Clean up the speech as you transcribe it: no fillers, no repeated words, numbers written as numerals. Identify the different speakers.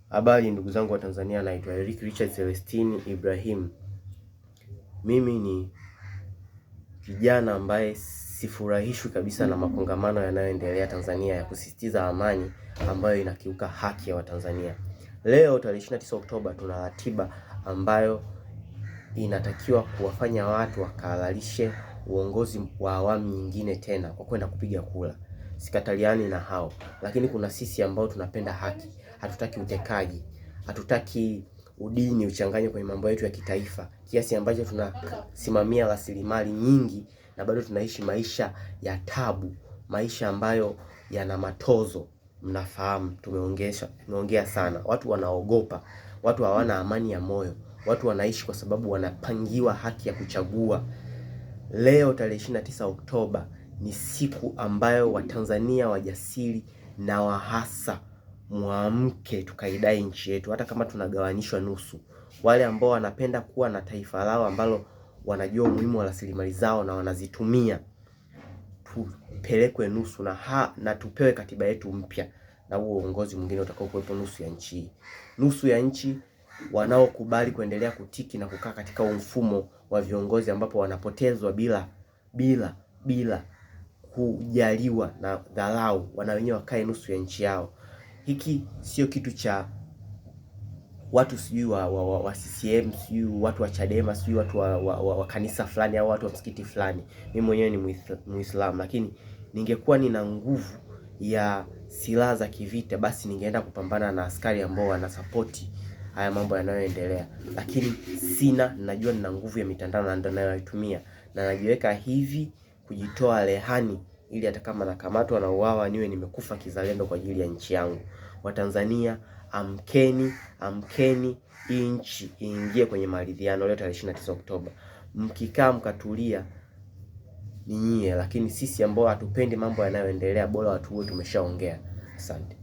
Speaker 1: Habari ndugu zangu wa Tanzania, naitwa Eric Richard Celestine Ibrahim. Mimi ni kijana ambaye sifurahishwi kabisa na makongamano yanayoendelea Tanzania ya kusisitiza amani ambayo inakiuka haki ya Watanzania. Leo tarehe 29 Oktoba tuna ratiba ambayo inatakiwa kuwafanya watu wakalalishe uongozi wa awamu nyingine tena kwa kwenda kupiga kura. Sikataliani na hao, lakini kuna sisi ambao tunapenda haki. Hatutaki utekaji, hatutaki udini uchanganywe kwenye mambo yetu ya kitaifa, kiasi ambacho tunasimamia rasilimali nyingi na bado tunaishi maisha ya tabu, maisha ambayo yana matozo. Mnafahamu tumeongea sana. Watu wanaogopa, watu hawana amani ya moyo, watu wanaishi kwa sababu wanapangiwa haki ya kuchagua. Leo tarehe 29 Oktoba ni siku ambayo Watanzania wajasiri na wahasa muamke tukaidai nchi yetu, hata kama tunagawanishwa nusu. Wale ambao wanapenda kuwa na taifa lao ambalo wanajua umuhimu wa rasilimali zao na wanazitumia, tupelekwe nusu na tupewe katiba yetu mpya, na huo uongozi mwingine utakao kuwepo nusu ya nchi. Nusu ya nchi wanaokubali kuendelea kutiki na kukaa katika mfumo wa viongozi ambapo wanapotezwa bila kujaliwa na dharau, wana wenyewe wakae nusu ya nchi yao. Hiki sio kitu cha watu sijui wa CCM, sijui watu wa Chadema, sijui watu wa kanisa fulani au watu wa msikiti fulani. Mimi mwenyewe ni Muislamu, lakini ningekuwa nina nguvu ya silaha za kivita, basi ningeenda kupambana na askari ambao wanasapoti haya mambo yanayoendelea. Lakini sina, najua nina nguvu ya mitandao na ndio ninayoitumia, na najiweka hivi kujitoa rehani ili hata kama nakamatwa na uawa niwe nimekufa kizalendo kwa ajili ya nchi yangu. Watanzania, amkeni, nchi iingie kwenye maridhiano leo tarehe 29 Oktoba. Mkikaa mkatulia ni nyie, lakini sisi ambao hatupendi mambo yanayoendelea, bora watu wote tumeshaongea. Asante.